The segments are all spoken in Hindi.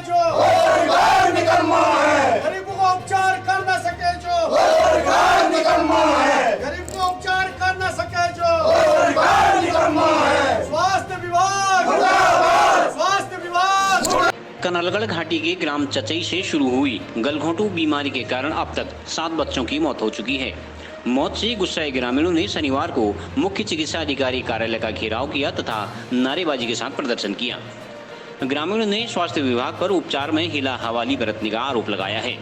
जो सरकार निकम्मा है, गरीबों को उपचार कर न सके जो सरकार निकम्मा है, गरीब को उपचार कर न सके जो सरकार निकम्मा है। स्वास्थ्य विभाग मुर्दाबाद, स्वास्थ्य विभाग। कनलगढ़ घाटी के ग्राम चचई से शुरू हुई गलघोंटू बीमारी के कारण अब तक 7 बच्चों की मौत हो चुकी है। मौत से गुस्साए ग्रामीणों ने शनिवार को मुख्य चिकित्सा अधिकारी कार्यालय का घेराव किया तथा नारेबाजी के साथ प्रदर्शन किया। ग्रामीणों ने स्वास्थ्य विभाग पर उपचार में हिला हवाली बरतने का आरोप लगाया है।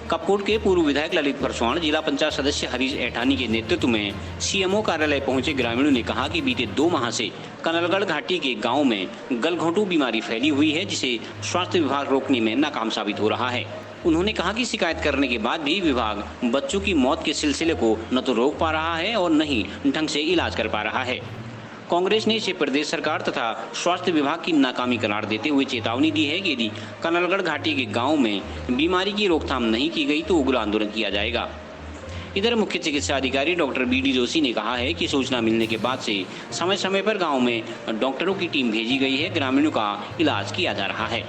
कपकोट के पूर्व विधायक ललित परसवाण, जिला पंचायत सदस्य हरीश ऐठानी के नेतृत्व में सीएमओ कार्यालय पहुंचे ग्रामीणों ने कहा कि बीते 2 माह से कनलगढ़ घाटी के गांव में गलघोंटू बीमारी फैली हुई है, जिसे स्वास्थ्य विभाग रोकने में नाकाम साबित हो रहा है। उन्होंने कहा कि शिकायत करने के बाद भी विभाग बच्चों की मौत के सिलसिले को न तो रोक पा रहा है और न ही ढंग से इलाज कर पा रहा है। कांग्रेस ने इसे प्रदेश सरकार तथा स्वास्थ्य विभाग की नाकामी करार देते हुए चेतावनी दी है कि यदि कनलगढ़ घाटी के गांव में बीमारी की रोकथाम नहीं की गई तो उग्र आंदोलन किया जाएगा। इधर मुख्य चिकित्सा अधिकारी डॉक्टर बीडी जोशी ने कहा है कि सूचना मिलने के बाद से समय समय पर गांव में डॉक्टरों की टीम भेजी गई है, ग्रामीणों का इलाज किया जा रहा है।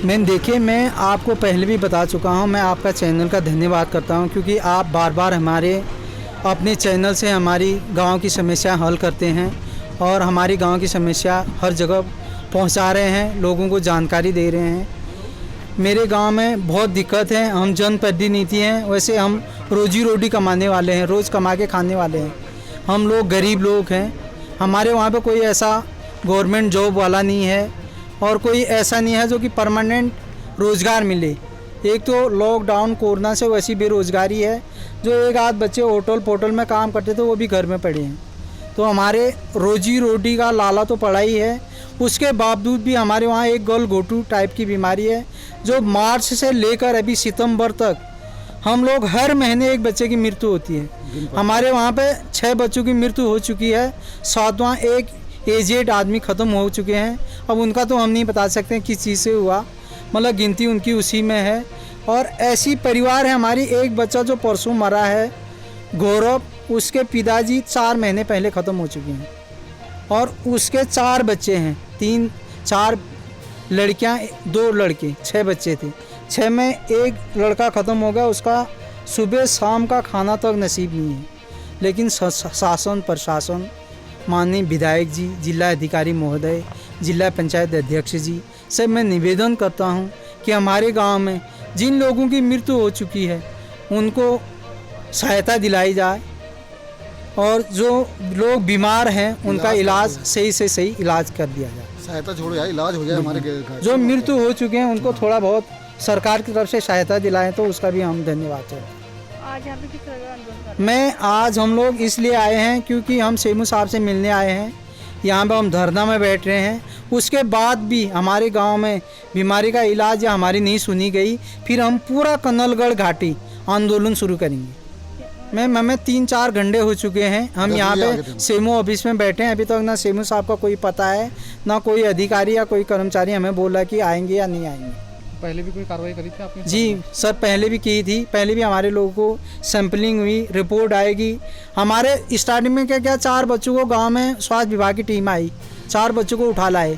मैम देखिए, मैं आपको पहले भी बता चुका हूं, मैं आपका चैनल का धन्यवाद करता हूं क्योंकि आप बार बार हमारे अपने चैनल से हमारी गांव की समस्या हल करते हैं और हमारी गांव की समस्या हर जगह पहुंचा रहे हैं, लोगों को जानकारी दे रहे हैं। मेरे गांव में बहुत दिक्कत है, हम जनप्रतिनिधि हैं, वैसे हम रोजी रोटी कमाने वाले हैं, रोज़ कमा के खाने वाले हैं। हम लोग गरीब लोग हैं, हमारे वहाँ पे कोई ऐसा गवर्नमेंट जॉब वाला नहीं है और कोई ऐसा नहीं है जो कि परमानेंट रोज़गार मिले। एक तो लॉकडाउन कोरोना से वैसी बेरोज़गारी है, जो एक आध बच्चे होटल पोटल में काम करते थे वो भी घर में पड़े हैं। तो हमारे रोजी रोटी का लाला तो पड़ा ही है, उसके बावजूद भी हमारे वहाँ एक गलघोंटू टाइप की बीमारी है जो मार्च से लेकर अभी सितंबर तक हम लोग हर महीने एक बच्चे की मृत्यु होती है। हमारे वहाँ पे 6 बच्चों की मृत्यु हो चुकी है, 7वां एक एजेड आदमी ख़त्म हो चुके हैं। अब उनका तो हम नहीं बता सकते किस चीज़ से हुआ, मतलब गिनती उनकी उसी में है। और ऐसी परिवार है हमारी, एक बच्चा जो परसों मरा है गौरव, उसके पिताजी 4 महीने पहले ख़त्म हो चुके हैं और उसके 4 बच्चे हैं, 4 लड़कियां 2 लड़के, 6 बच्चे थे। 6 में एक लड़का ख़त्म हो गया, उसका सुबह शाम का खाना तक नसीब नहीं है। लेकिन शासन प्रशासन, माननीय विधायक जी, जिला अधिकारी महोदय, जिला पंचायत अध्यक्ष जी से मैं निवेदन करता हूं कि हमारे गांव में जिन लोगों की मृत्यु हो चुकी है उनको सहायता दिलाई जाए और जो लोग बीमार हैं उनका इलाज सही से सही इलाज कर दिया जाए। सहायता छोड़ो यार, इलाज हो जाए हमारे घर। जो मृत्यु हो चुके हैं उनको थोड़ा बहुत सरकार की तरफ से सहायता दिलाएं तो उसका भी हम धन्यवाद चाहते हैं। आज यहाँ पे किस तरह का आंदोलन कर मैं आज हम लोग इसलिए आए हैं क्योंकि हम सेमू साहब से मिलने आए हैं, यहाँ पे हम धरना में बैठ रहे हैं। उसके बाद भी हमारे गांव में बीमारी का इलाज या हमारी नहीं सुनी गई, फिर हम पूरा कनलगढ़ घाटी आंदोलन शुरू करेंगे। मैम हमें 3-4 घंटे हो चुके हैं, हम यहाँ पे सेमू ऑफिस में बैठे हैं। अभी तक ना सेमू साहब का कोई पता है, ना कोई अधिकारी या कोई कर्मचारी हमें बोला कि आएंगे या नहीं आएंगे। पहले भी कोई कार्रवाई करी थी आपने? जी सर, पहले भी की थी, पहले भी हमारे लोगों को सैंपलिंग हुई, रिपोर्ट आएगी। हमारे स्टार्टिंग में क्या 4 बच्चों को गांव में स्वास्थ्य विभाग की टीम आई, 4 बच्चों को उठा लाए।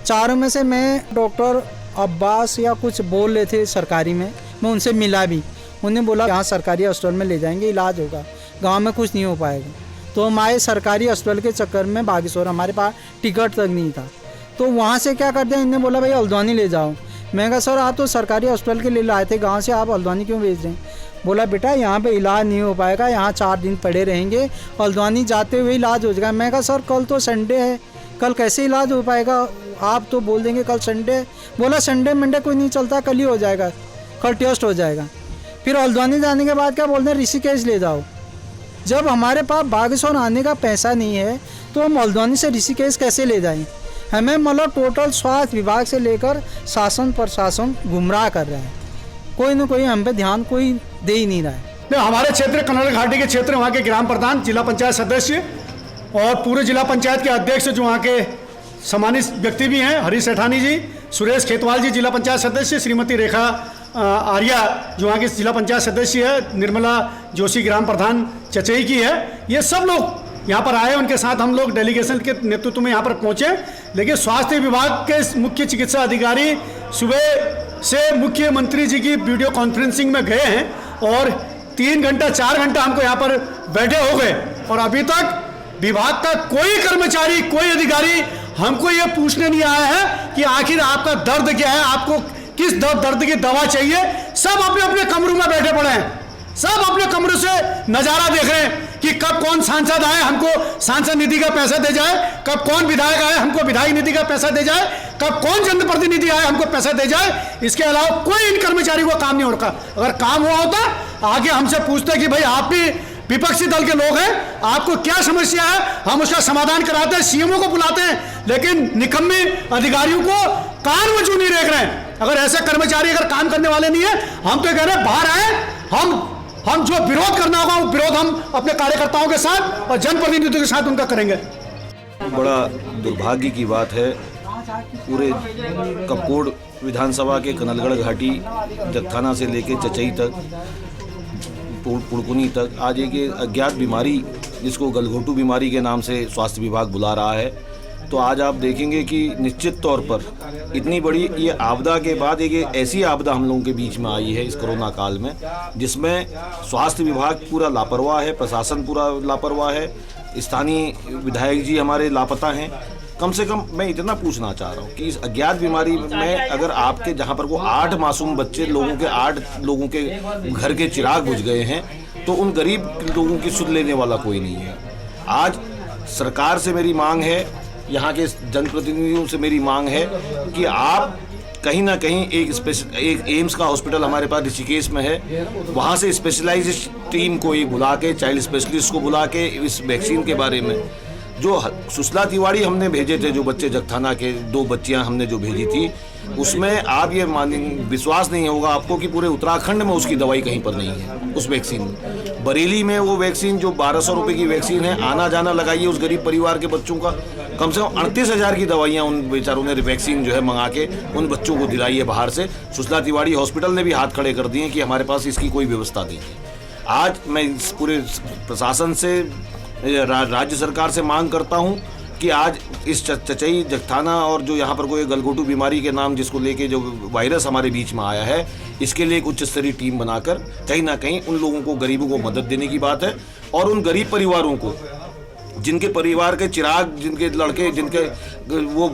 4 में से मैं डॉक्टर अब्बास या कुछ बोल रहे थे सरकारी में, मैं उनसे मिला भी। उन्हें बोला यहाँ सरकारी हॉस्पिटल में ले जाएंगे, इलाज होगा, गाँव में कुछ नहीं हो पाएगा। तो हम आए सरकारी हॉस्पिटल के चक्कर में बागेश्वर, हमारे पास टिकट तक नहीं था। तो वहाँ से क्या करते हैं, इन्हें बोला भाई हल्द्वानी ले जाओ। मैं कहा सर आप तो सरकारी हॉस्पिटल के लिए लाए थे गांव से, आप हल्द्वानी क्यों भेज रहे हैं? बोला बेटा यहाँ पे इलाज नहीं हो पाएगा, यहाँ 4 दिन पड़े रहेंगे, हल्द्वानी जाते हुए इलाज हो जाएगा। मैं कहा सर कल तो संडे है, कल कैसे इलाज हो पाएगा? आप तो बोल देंगे कल संडे। बोला संडे मंडे कोई नहीं चलता, कल ही हो जाएगा, कल टेस्ट हो जाएगा। फिर हल्द्वानी जाने के बाद क्या बोलते हैं, ऋषिकेश ले जाओ। जब हमारे पास बागेश्वर आने का पैसा नहीं है तो हम हल्द्वानी से ऋषिकेश कैसे ले जाएँ? हमें मतलब टोटल स्वास्थ्य विभाग से लेकर शासन प्रशासन गुमराह कर रहा है, कोई ना कोई हम पे ध्यान कोई दे ही नहीं रहा है। हमारे क्षेत्र कनलगढ़ घाटी के क्षेत्र, वहाँ के ग्राम प्रधान, जिला पंचायत सदस्य और पूरे जिला पंचायत के अध्यक्ष जो वहाँ के सम्मानित व्यक्ति भी हैं, हरीश सेठानी जी, सुरेश खेतवाल जी जिला पंचायत सदस्य, श्रीमती रेखा आर्या जो वहाँ के जिला पंचायत सदस्य है, निर्मला जोशी ग्राम प्रधान चचई की है, ये सब लोग यहाँ पर आए। उनके साथ हम लोग डेलीगेशन के नेतृत्व में यहाँ पर पहुँचे। लेकिन स्वास्थ्य विभाग के मुख्य चिकित्सा अधिकारी सुबह से मुख्यमंत्री जी की वीडियो कॉन्फ्रेंसिंग में गए हैं और 3 घंटा 4 घंटा हमको यहाँ पर बैठे हो गए और अभी तक विभाग का कोई कर्मचारी, कोई अधिकारी हमको ये पूछने नहीं आया है कि आखिर आपका दर्द क्या है, आपको किस दर्द की दवा चाहिए। सब अपने अपने कमरों में बैठे पड़े हैं, सब अपने कमरों से नज़ारा देख रहे हैं कि कब कौन सांसद आए हमको सांसद निधि का पैसा दे जाए, कब कौन विधायक आए हमको विधायक निधि का पैसा दे जाए, कब कौन जनप्रतिनिधि आए हमको पैसा दे जाए। इसके अलावा कोई इन कर्मचारी को काम नहीं हो रखा। अगर काम हुआ होता आगे हमसे पूछते कि भाई आप भी विपक्षी दल के लोग हैं, आपको क्या समस्या है, हम उसका समाधान कराते हैं, सीएमओ को बुलाते हैं, लेकिन निकम्मे अधिकारियों को कान में क्यों नहीं देख रहे हैं। अगर ऐसे कर्मचारी अगर काम करने वाले नहीं है, हम तो कह रहे हैं बाहर आए, हम जो विरोध करना होगा वो विरोध हम अपने कार्यकर्ताओं के साथ और जनप्रतिनिधियों के साथ उनका करेंगे। बड़ा दुर्भाग्य की बात है, पूरे कपकोट विधानसभा के कनलगढ़ घाटी जगथाना से लेकर चचई तक, पुड़कुनी तक आज एक अज्ञात बीमारी जिसको गलघोटू बीमारी के नाम से स्वास्थ्य विभाग बुला रहा है। तो आज आप देखेंगे कि निश्चित तौर पर इतनी बड़ी ये आपदा के बाद एक ऐसी आपदा हम लोगों के बीच में आई है इस कोरोना काल में, जिसमें स्वास्थ्य विभाग पूरा लापरवाह है, प्रशासन पूरा लापरवाह है, स्थानीय विधायक जी हमारे लापता हैं। कम से कम मैं इतना पूछना चाह रहा हूँ कि इस अज्ञात बीमारी में अगर आपके जहाँ पर को 8 मासूम बच्चे लोगों के 8 लोगों के घर के चिराग बुझ गए हैं, तो उन गरीब लोगों की सुध लेने वाला कोई नहीं है। आज सरकार से मेरी मांग है, यहाँ के जनप्रतिनिधियों से मेरी मांग है कि आप कहीं ना कहीं एक एम्स का हॉस्पिटल हमारे पास ऋषिकेश में है, वहाँ से स्पेशलाइज्ड टीम को एक बुला के, चाइल्ड स्पेशलिस्ट को बुला के इस वैक्सीन के बारे में, जो सुशला तिवारी हमने भेजे थे, जो बच्चे जगथाना के 2 बच्चियां हमने जो भेजी थी, उसमें आप ये विश्वास नहीं होगा आपको कि पूरे उत्तराखंड में उसकी दवाई कहीं पर नहीं है उस वैक्सीन में। बरेली में वो वैक्सीन जो 1200 रुपये की वैक्सीन है, आना जाना लगाइए उस गरीब परिवार के बच्चों का, कम से कम 38,000 की दवाइयाँ उन बेचारों ने वैक्सीन जो है मंगा के उन बच्चों को दिलाई है बाहर से। सुशला तिवारी हॉस्पिटल ने भी हाथ खड़े कर दिए कि हमारे पास इसकी कोई व्यवस्था नहीं है। आज मैं इस पूरे प्रशासन से, राज्य सरकार से मांग करता हूं कि आज इस चचई जगथाना और जो यहाँ पर कोई गलघोटू बीमारी के नाम जिसको लेके जो वायरस हमारे बीच में आया है, इसके लिए एक उच्च स्तरीय टीम बनाकर कहीं ना कहीं उन लोगों को, गरीबों को मदद देने की बात है। और उन गरीब परिवारों को जिनके परिवार के चिराग, जिनके लड़के, जिनके वो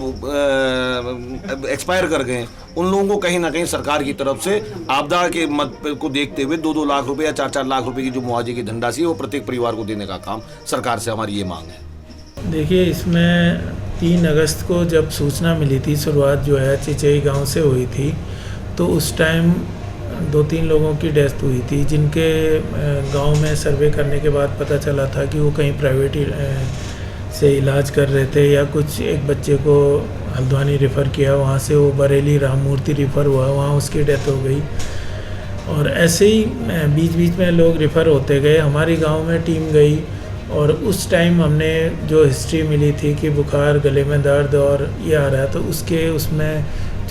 एक्सपायर कर गए, उन लोगों को कहीं ना कहीं सरकार की तरफ से आपदा के मद को देखते हुए 2-2 लाख रुपए या 4-4 लाख रुपए की जो मुआवजे की धनराशि है वो प्रत्येक परिवार को देने का काम सरकार से हमारी ये मांग है। देखिए, इसमें 3 अगस्त को जब सूचना मिली थी, शुरुआत जो है चिचई गांव से हुई थी, तो उस टाइम 2-3 लोगों की डेथ हुई थी, जिनके गांव में सर्वे करने के बाद पता चला था कि वो कहीं प्राइवेट से इलाज कर रहे थे, या कुछ एक बच्चे को हल्द्वानी रेफ़र किया, वहाँ से वो बरेली राममूर्ति रेफ़र हुआ, वहाँ उसकी डेथ हो गई। और ऐसे ही बीच बीच में लोग रेफ़र होते गए। हमारी गांव में टीम गई और उस टाइम हमने जो हिस्ट्री मिली थी कि बुखार, गले में दर्द और ये आ रहा है, तो उसमें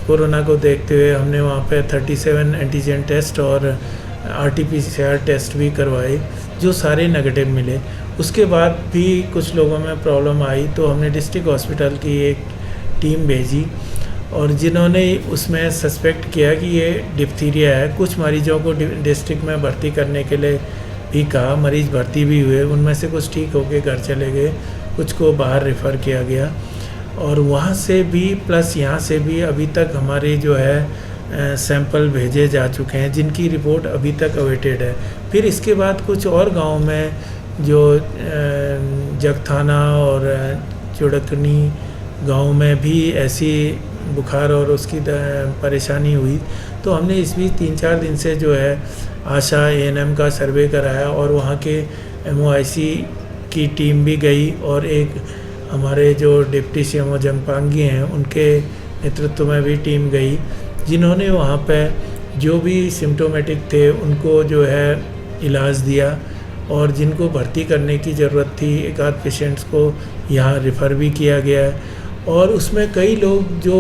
कोरोना को देखते हुए हमने वहाँ पे 37 एंटीजन टेस्ट और RT-PCR टेस्ट भी करवाए, जो सारे नेगेटिव मिले। उसके बाद भी कुछ लोगों में प्रॉब्लम आई, तो हमने डिस्ट्रिक्ट हॉस्पिटल की एक टीम भेजी और जिन्होंने उसमें सस्पेक्ट किया कि ये डिप्थीरिया है। कुछ मरीजों को डिस्ट्रिक्ट में भर्ती करने के लिए भी कहा, मरीज़ भर्ती भी हुए, उनमें से कुछ ठीक होके घर चले गए, कुछ को बाहर रेफ़र किया गया। और वहाँ से भी प्लस यहाँ से भी अभी तक हमारे जो है सैंपल भेजे जा चुके हैं, जिनकी रिपोर्ट अभी तक अवेटेड है। फिर इसके बाद कुछ और गांव में जो जगथाना और चुड़कनी गांव में भी ऐसी बुखार और उसकी परेशानी हुई, तो हमने इस बीच 3-4 दिन से जो है आशा ANM का सर्वे कराया और वहाँ के MOIC की टीम भी गई और एक हमारे जो डिप्टी CMO जंगपांगी हैं उनके नेतृत्व में भी टीम गई, जिन्होंने वहाँ पे जो भी सिम्टोमेटिक थे उनको जो है इलाज दिया और जिनको भर्ती करने की ज़रूरत थी, एक आध पेशेंट्स को यहाँ रेफ़र भी किया गया है। और उसमें कई लोग जो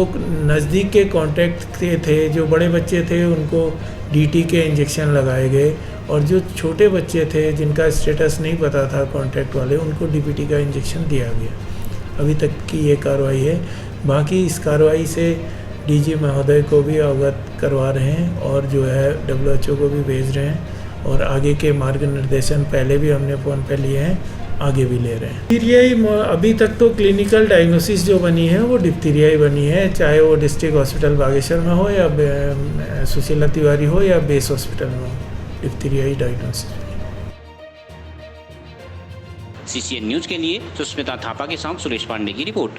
नज़दीक के कॉन्टैक्ट के थे, जो बड़े बच्चे थे, उनको डीटी के इंजेक्शन लगाए गए, और जो छोटे बच्चे थे जिनका स्टेटस नहीं पता था कॉन्टैक्ट वाले, उनको डीपीटी का इंजेक्शन दिया गया। अभी तक की ये कार्रवाई है। बाकी इस कार्रवाई से डीजी महोदय को भी अवगत करवा रहे हैं और जो है WHO को भी भेज रहे हैं, और आगे के मार्गनिर्देशन पहले भी हमने फ़ोन पे लिए हैं, आगे भी ले रहे हैं। डिप्थीरिया अभी तक तो क्लिनिकल डायग्नोसिस जो बनी है वो डिप्थीरिया ही बनी है, चाहे वो डिस्ट्रिक्ट हॉस्पिटल बागेश्वर में हो या सुशीला तिवारी हो या बेस हॉस्पिटल में हो, डिप्थीरिया ही डायग्नोसिस। CCN न्यूज़ के लिए सुष्मिता थापा के साथ सुरेश पांडे की रिपोर्ट।